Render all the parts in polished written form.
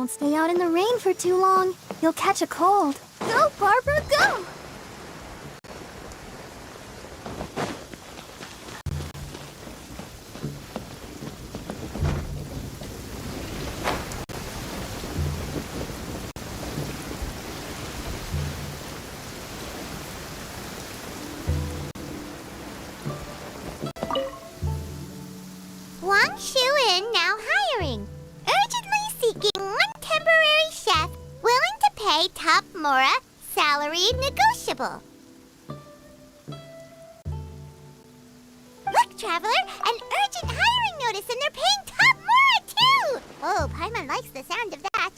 Don't stay out in the rain for too long. You'll catch a cold. Go, Barbara, go! Wangshu Inn now hiring. Urgently seeking one temporary chef willing to pay top Mora, salary negotiable. Look, Traveler, an urgent hiring notice and they're paying top Mora too! Oh, Paimon likes the sound of that.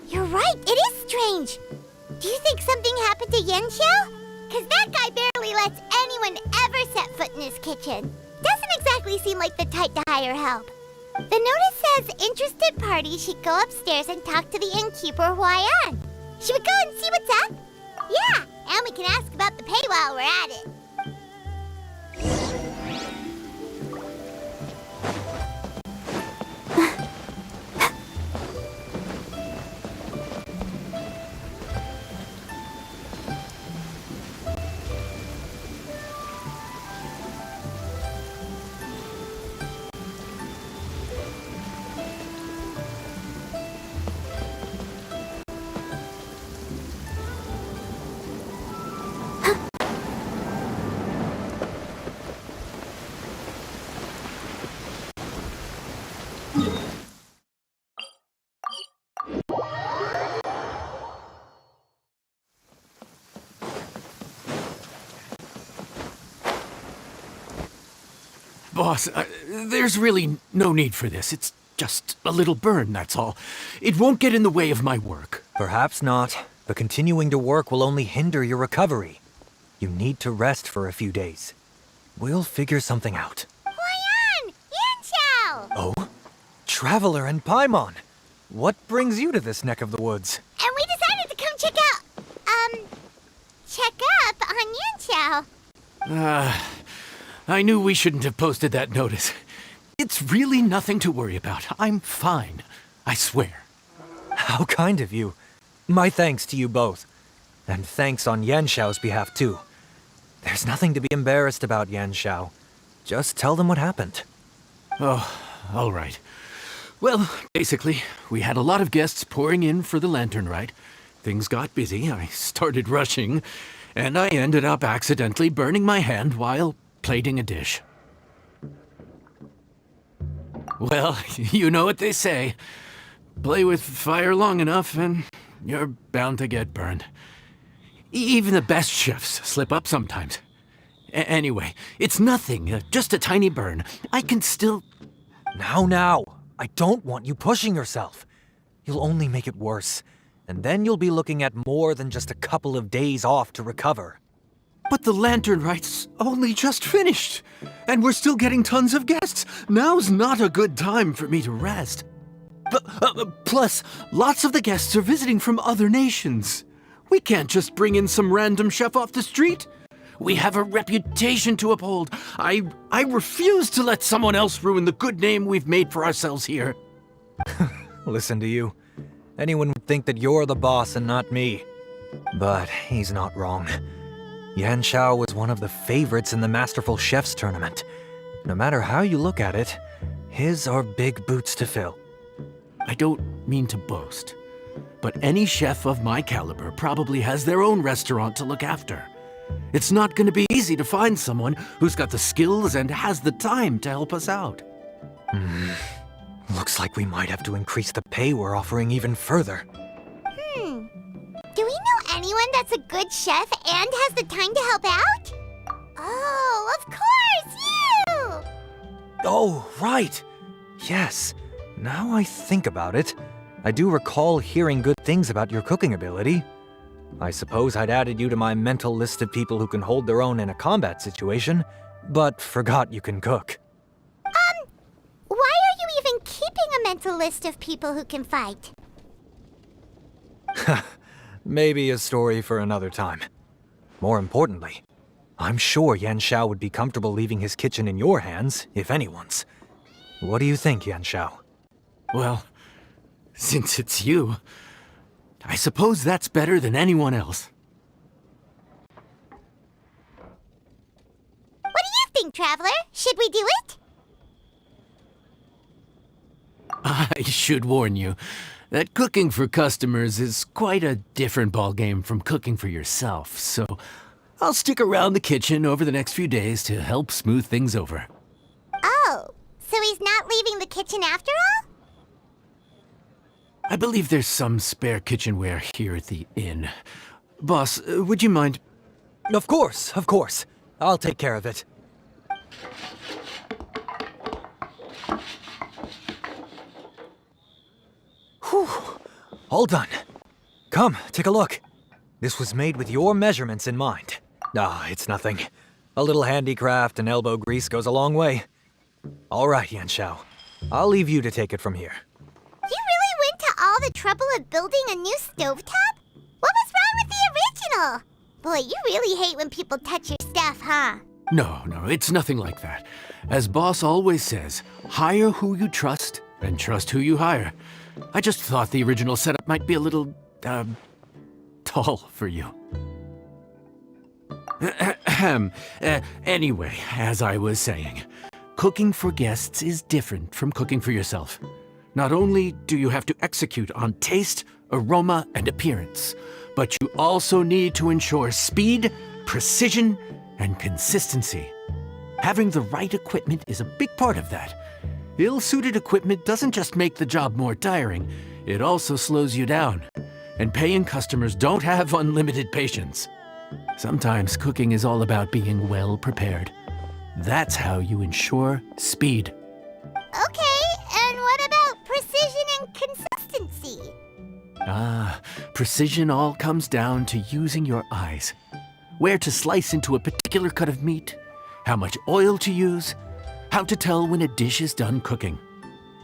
You're right, it is strange. Do you think something happened to Yenshao? Cause that guy barely lets anyone ever set foot in his kitchen. Doesn't exactly seem like the type to hire help. The notice says interested parties should go upstairs and talk to the innkeeper Huayan. Should we go and see what's up? Yeah, and we can ask about the pay while we're at it. Boss, there's really no need for this. It's just a little burn, that's all. It won't get in the way of my work. Perhaps not, but continuing to work will only hinder your recovery. You need to rest for a few days. We'll figure something out. Huayan! Yanxiao! Oh? Traveler and Paimon! What brings you to this neck of the woods? And we decided to come check up on Yanxiao. I knew we shouldn't have posted that notice. It's really nothing to worry about. I'm fine. I swear. How kind of you. My thanks to you both. And thanks on Yanxiao's behalf, too. There's nothing to be embarrassed about, Yanxiao. Just tell them what happened. Oh, all right. Well, basically, we had a lot of guests pouring in for the lantern ride. Things got busy, I started rushing, and I ended up accidentally burning my hand while plating a dish. Well, you know what they say. Play with fire long enough and you're bound to get burned. Even the best chefs slip up sometimes. Anyway, it's nothing, just a tiny burn. I can still... Now, I don't want you pushing yourself. You'll only make it worse, and then you'll be looking at more than just a couple of days off to recover. But the lantern ride's only just finished, and we're still getting tons of guests. Now's not a good time for me to rest. Plus, lots of the guests are visiting from other nations. We can't just bring in some random chef off the street. We have a reputation to uphold. I refuse to let someone else ruin the good name we've made for ourselves here. Listen to you. Anyone would think that you're the boss and not me. But he's not wrong. Yanxiao was one of the favorites in the Masterful Chefs tournament. No matter how you look at it, his are big boots to fill. I don't mean to boast, but any chef of my caliber probably has their own restaurant to look after. It's not going to be easy to find someone who's got the skills and has the time to help us out. Looks like we might have to increase the pay we're offering even further. Do we know anyone that's a good chef and has the time to help out? Oh, of course, you! Oh, right. Yes. Now I think about it, I do recall hearing good things about your cooking ability. I suppose I'd added you to my mental list of people who can hold their own in a combat situation, but forgot you can cook. Why are you even keeping a mental list of people who can fight? Maybe a story for another time. More importantly, I'm sure Yanxiao would be comfortable leaving his kitchen in your hands, if anyone's. What do you think, Yanxiao? Well, since it's you, I suppose that's better than anyone else. What do you think, Traveler? Should we do it? I should warn you that cooking for customers is quite a different ballgame from cooking for yourself, so I'll stick around the kitchen over the next few days to help smooth things over. Oh, so he's not leaving the kitchen after all? I believe there's some spare kitchenware here at the inn. Boss, would you mind? Of course, of course. I'll take care of it. Whew. All done. Come, take a look. This was made with your measurements in mind. Ah, it's nothing. A little handicraft and elbow grease goes a long way. All right, Yanxiao. I'll leave you to take it from here. You really went to all the trouble of building a new stovetop? What was wrong with the original? Boy, you really hate when people touch your stuff, huh? No, it's nothing like that. As Boss always says, hire who you trust and trust who you hire. I just thought the original setup might be a little, tall for you. Anyway, as I was saying, cooking for guests is different from cooking for yourself. Not only do you have to execute on taste, aroma, and appearance, but you also need to ensure speed, precision, and consistency. Having the right equipment is a big part of that. Ill-suited equipment doesn't just make the job more tiring, it also slows you down. And paying customers don't have unlimited patience. Sometimes cooking is all about being well prepared. That's how you ensure speed. Okay, and what about precision and consistency? Precision all comes down to using your eyes. Where to slice into a particular cut of meat, how much oil to use, how to tell when a dish is done cooking.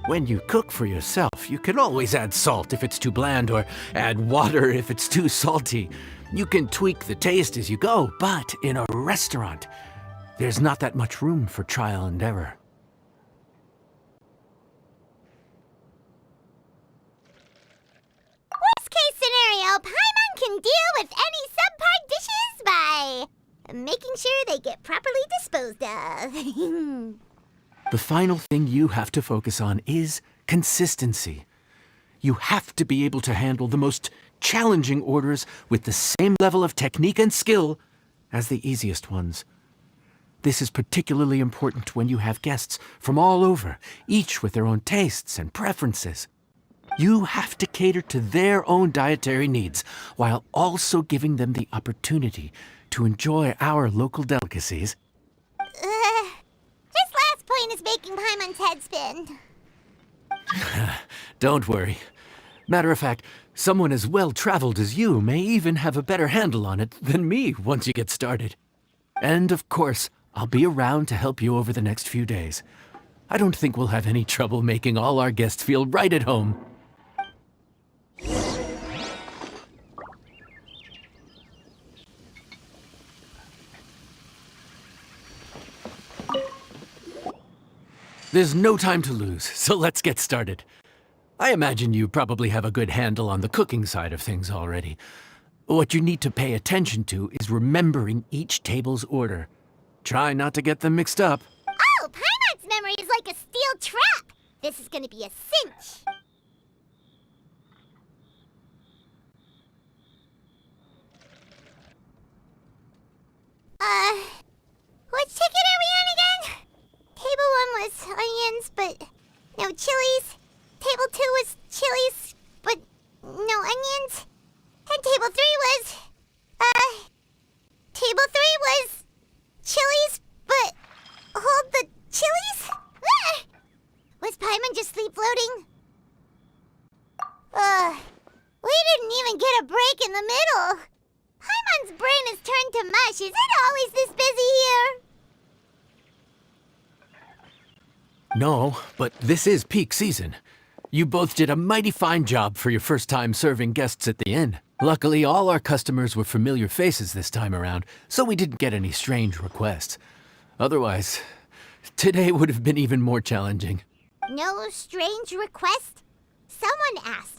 When you cook for yourself, you can always add salt if it's too bland or add water if it's too salty. You can tweak the taste as you go, but in a restaurant, there's not that much room for trial and error. Worst case scenario, Paimon can deal with any subpar dishes by making sure they get properly disposed of. The final thing you have to focus on is consistency. You have to be able to handle the most challenging orders with the same level of technique and skill as the easiest ones. This is particularly important when you have guests from all over, each with their own tastes and preferences. You have to cater to their own dietary needs while also giving them the opportunity to enjoy our local delicacies. This last point is making Paimon's head spin. Don't worry. Matter of fact, someone as well-traveled as you may even have a better handle on it than me once you get started. And of course, I'll be around to help you over the next few days. I don't think we'll have any trouble making all our guests feel right at home. There's no time to lose, so let's get started. I imagine you probably have a good handle on the cooking side of things already. What you need to pay attention to is remembering each table's order. Try not to get them mixed up. Oh, Paimon's memory is like a steel trap. This is gonna be a cinch. Which ticket are we on again? Table 1 was onions, but no chilies. Table 2 was chilies, but no onions. And table 3 was, chilies, but hold the chilies? Was Paimon just sleep floating? We didn't even get a break in the middle. Paimon's brain has turned to mush. Is it always this busy here? No, but this is peak season. You both did a mighty fine job for your first time serving guests at the inn. Luckily, all our customers were familiar faces this time around, so we didn't get any strange requests. Otherwise, today would have been even more challenging. No strange request? Someone asked.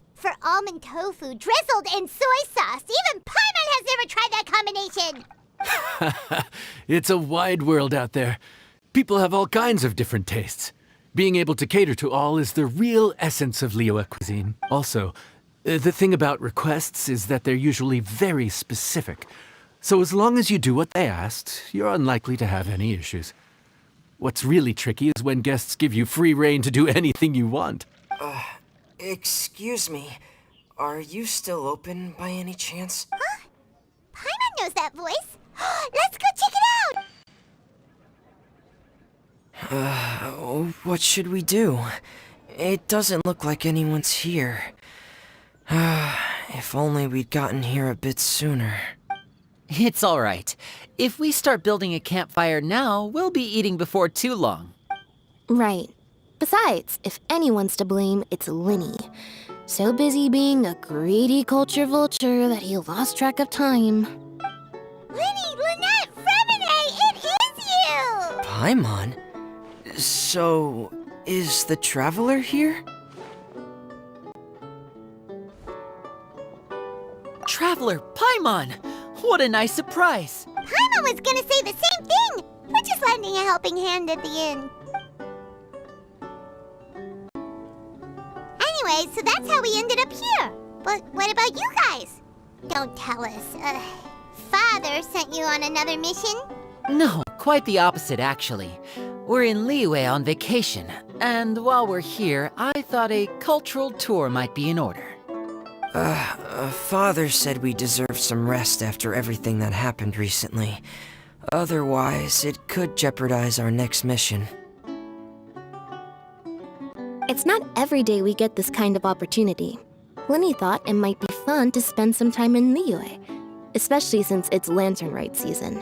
almond tofu drizzled in soy sauce. Even Paimon has never tried that combination. It's a wide world out there. People have all kinds of different tastes. Being able to cater to all is the real essence of Liyue cuisine. Also, the thing about requests is that they're usually very specific. So as long as you do what they asked, you're unlikely to have any issues. What's really tricky is when guests give you free rein to do anything you want. Excuse me. Are you still open by any chance? Huh? Paimon knows that voice. Let's go check it out. What should we do? It doesn't look like anyone's here. If only we'd gotten here a bit sooner. It's all right. If we start building a campfire now, we'll be eating before too long. Right. Besides, if anyone's to blame, it's Linny. So busy being a greedy culture vulture that he lost track of time. Linny, Lynette, Fremine, it is you! Paimon? So, is the Traveler here? Traveler, Paimon! What a nice surprise! Paimon was gonna say the same thing! We're just lending a helping hand at the inn. Anyway, so that's how we ended up here. But what about you guys? Don't tell us. Father sent you on another mission? No, quite the opposite, actually. We're in Liyue on vacation, and while we're here, I thought a cultural tour might be in order. Father said we deserve some rest after everything that happened recently. Otherwise, it could jeopardize our next mission. It's not every day we get this kind of opportunity. Linny thought it might be fun to spend some time in Liyue, especially since it's Lantern Rite season.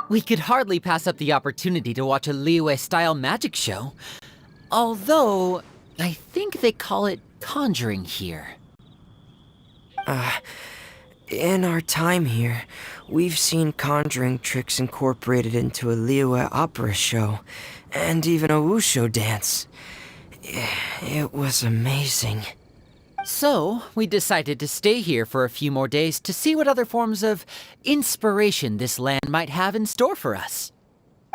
We could hardly pass up the opportunity to watch a Liyue-style magic show. Although, I think they call it conjuring here. In our time here, we've seen conjuring tricks incorporated into a Liyue opera show, and even a wushu dance. It was amazing. So, we decided to stay here for a few more days to see what other forms of inspiration this land might have in store for us.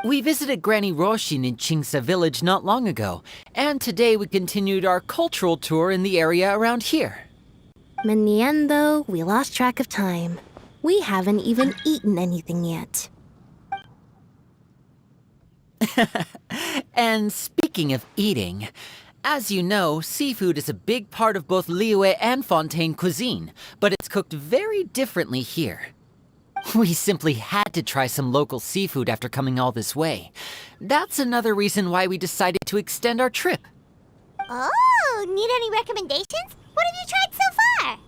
We visited Granny Roshin in Chingsa village not long ago, and today we continued our cultural tour in the area around here. In the end, though, we lost track of time. We haven't even eaten anything yet. And speaking of eating, as you know, seafood is a big part of both Liyue and Fontaine cuisine, but it's cooked very differently here. We simply had to try some local seafood after coming all this way. That's another reason why we decided to extend our trip. Oh, need any recommendations? What have you tried so far?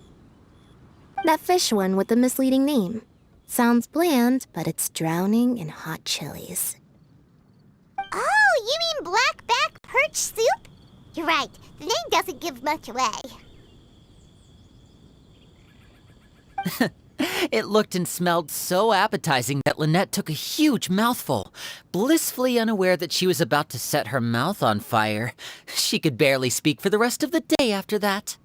That fish one with the misleading name. Sounds bland, but it's drowning in hot chilies. Oh, you mean blackback perch soup? You're right, the name doesn't give much away. It looked and smelled so appetizing that Lynette took a huge mouthful, blissfully unaware that she was about to set her mouth on fire. She could barely speak for the rest of the day after that.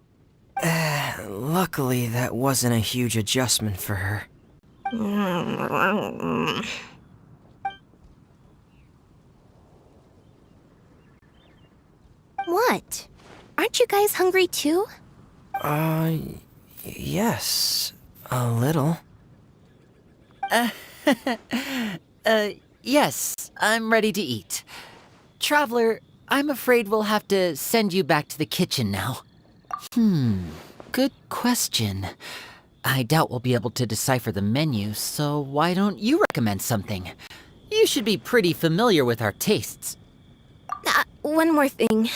Luckily, that wasn't a huge adjustment for her. What? Aren't you guys hungry too? Yes, a little. Yes, I'm ready to eat. Traveler, I'm afraid we'll have to send you back to the kitchen now. Good question. I doubt we'll be able to decipher the menu, so why don't you recommend something? You should be pretty familiar with our tastes. One more thing.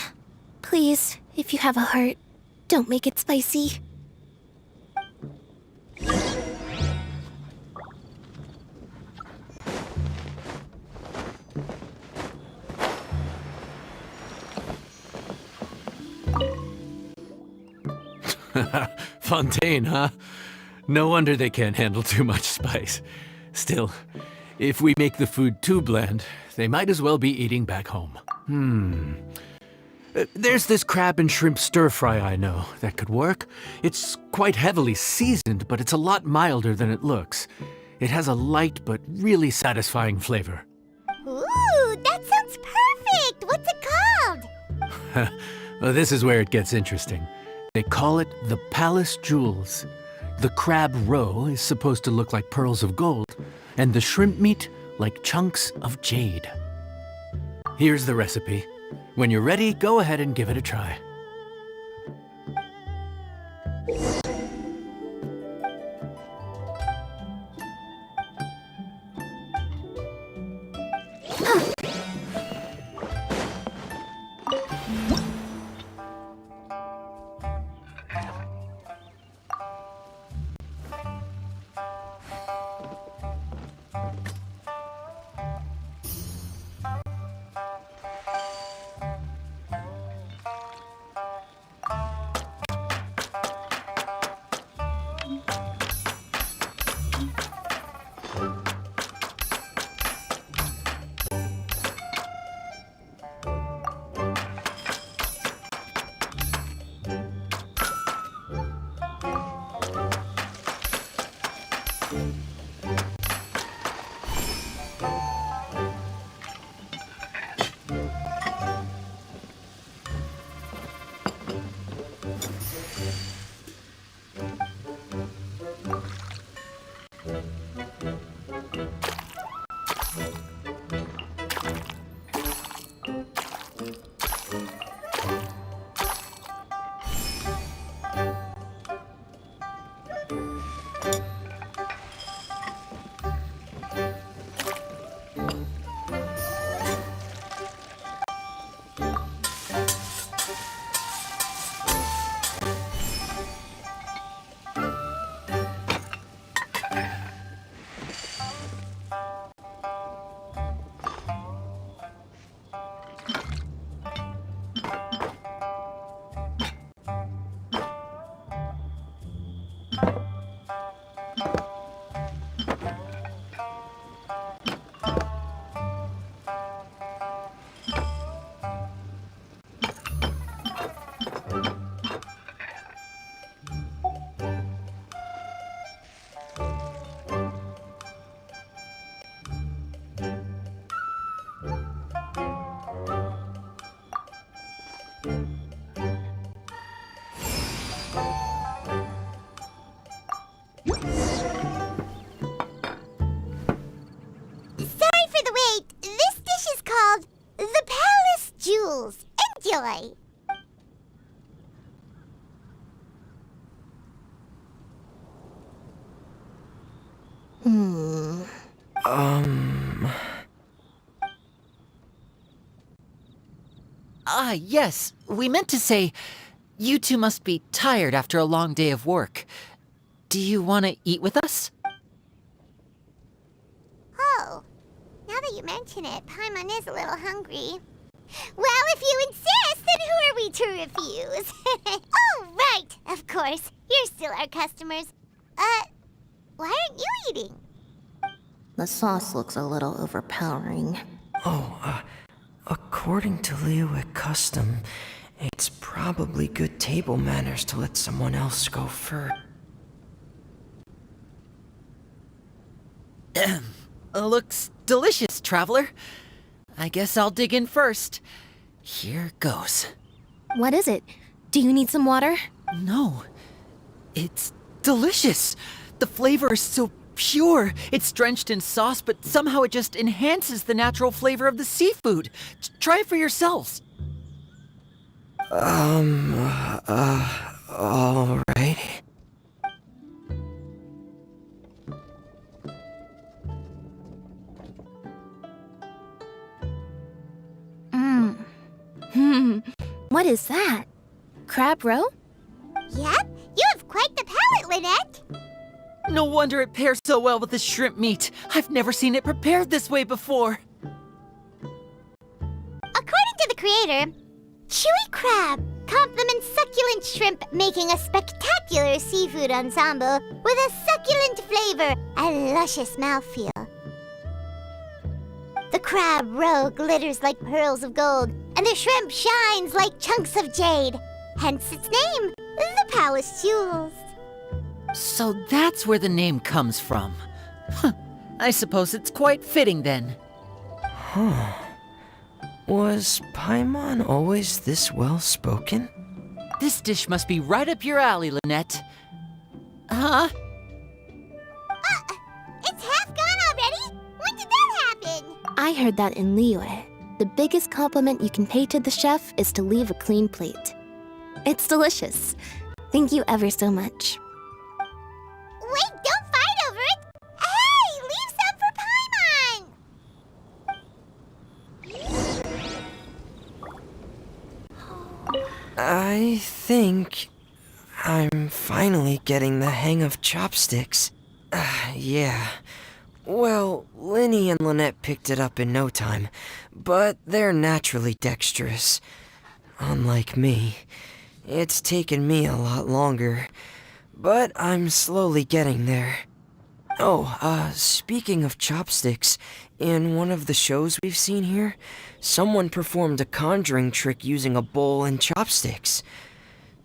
Please, if you have a heart, don't make it spicy. Fontaine, huh? No wonder they can't handle too much spice. Still, if we make the food too bland, they might as well be eating back home. There's this crab and shrimp stir-fry I know that could work. It's quite heavily seasoned, but it's a lot milder than it looks. It has a light but really satisfying flavor. Ooh, that sounds perfect! What's it called? Well, this is where it gets interesting. They call it the Palace Jewels. The crab roe is supposed to look like pearls of gold, and the shrimp meat like chunks of jade. Here's the recipe. When you're ready, go ahead and give it a try. Sorry for the wait. This dish is called the Palace Jewels. Enjoy! Ah, yes. We meant to say, you two must be tired after a long day of work. Do you want to eat with us? Oh, now that you mention it, Paimon is a little hungry. Well, if you insist, then who are we to refuse? Oh, right, of course. You're still our customers. Why aren't you eating? The sauce looks a little overpowering. According to Liyue custom, it's probably good table manners to let someone else go first. Looks delicious, traveler. I guess I'll dig in first. Here goes. What is it? Do you need some water? No, it's delicious. The flavor is so pure. It's drenched in sauce, but somehow it just enhances the natural flavor of the seafood. Try it for yourselves. Alright. What is that? Crab roe? Yep, you have quite the palate, Lynette. No wonder it pairs so well with the shrimp meat. I've never seen it prepared this way before. According to the creator, chewy crab complements succulent shrimp, making a spectacular seafood ensemble with a succulent flavor and luscious mouthfeel. The crab roe glitters like pearls of gold, and the shrimp shines like chunks of jade. Hence its name, the Palace Jewels. So that's where the name comes from. Huh. I suppose it's quite fitting then. Was Paimon always this well-spoken? This dish must be right up your alley, Lynette. Huh? It's half gone already? When did that happen? I heard that in Liyue. The biggest compliment you can pay to the chef is to leave a clean plate. It's delicious. Thank you ever so much. Wait, don't fight over it! Hey, leave some for Paimon! I think I'm finally getting the hang of chopsticks. Yeah. Well, Linny and Lynette picked it up in no time, but they're naturally dexterous. Unlike me, it's taken me a lot longer, but I'm slowly getting there. Oh, speaking of chopsticks, in one of the shows we've seen here, someone performed a conjuring trick using a bowl and chopsticks.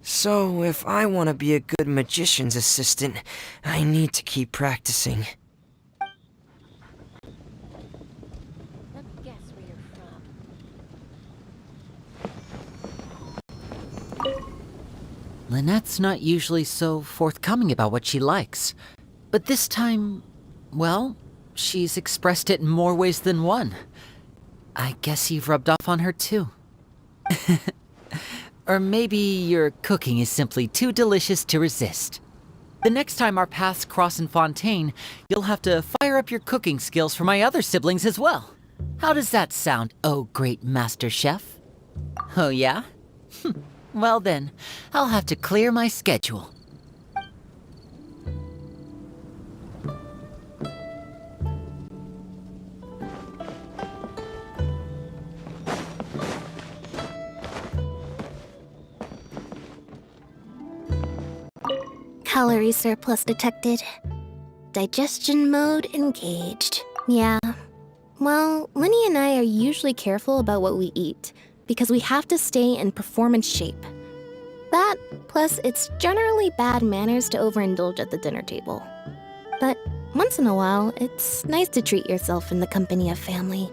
So, if I want to be a good magician's assistant, I need to keep practicing. Lynette's not usually so forthcoming about what she likes. But this time, well, she's expressed it in more ways than one. I guess you've rubbed off on her too. Or maybe your cooking is simply too delicious to resist. The next time our paths cross in Fontaine, you'll have to fire up your cooking skills for my other siblings as well. How does that sound, oh great master chef? Oh yeah? Well then, I'll have to clear my schedule. Calorie surplus detected. Digestion mode engaged. Yeah. Well, Linny and I are usually careful about what we eat, because we have to stay in performance shape. That, plus it's generally bad manners to overindulge at the dinner table. But once in a while, it's nice to treat yourself in the company of family.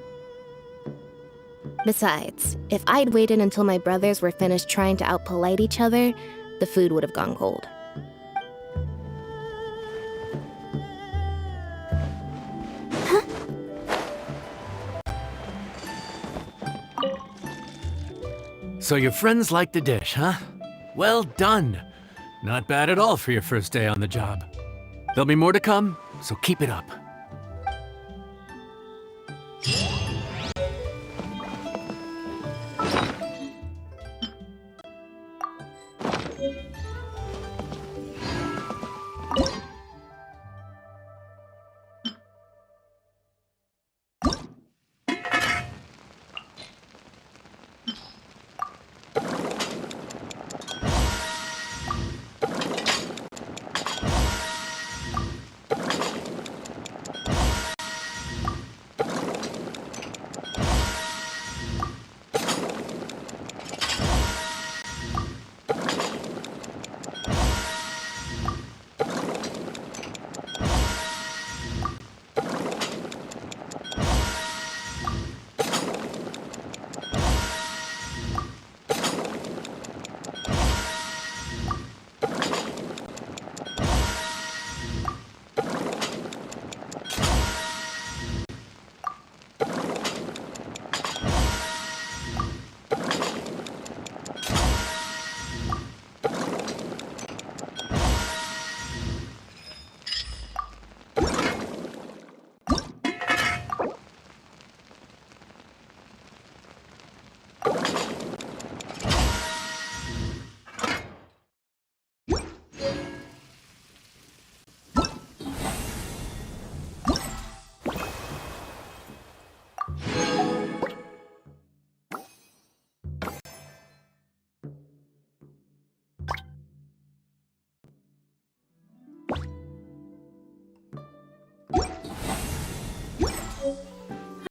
Besides, if I'd waited until my brothers were finished trying to out-polite each other, the food would have gone cold. So your friends like the dish, huh? Well done. Not bad at all for your first day on the job. There'll be more to come, so keep it up.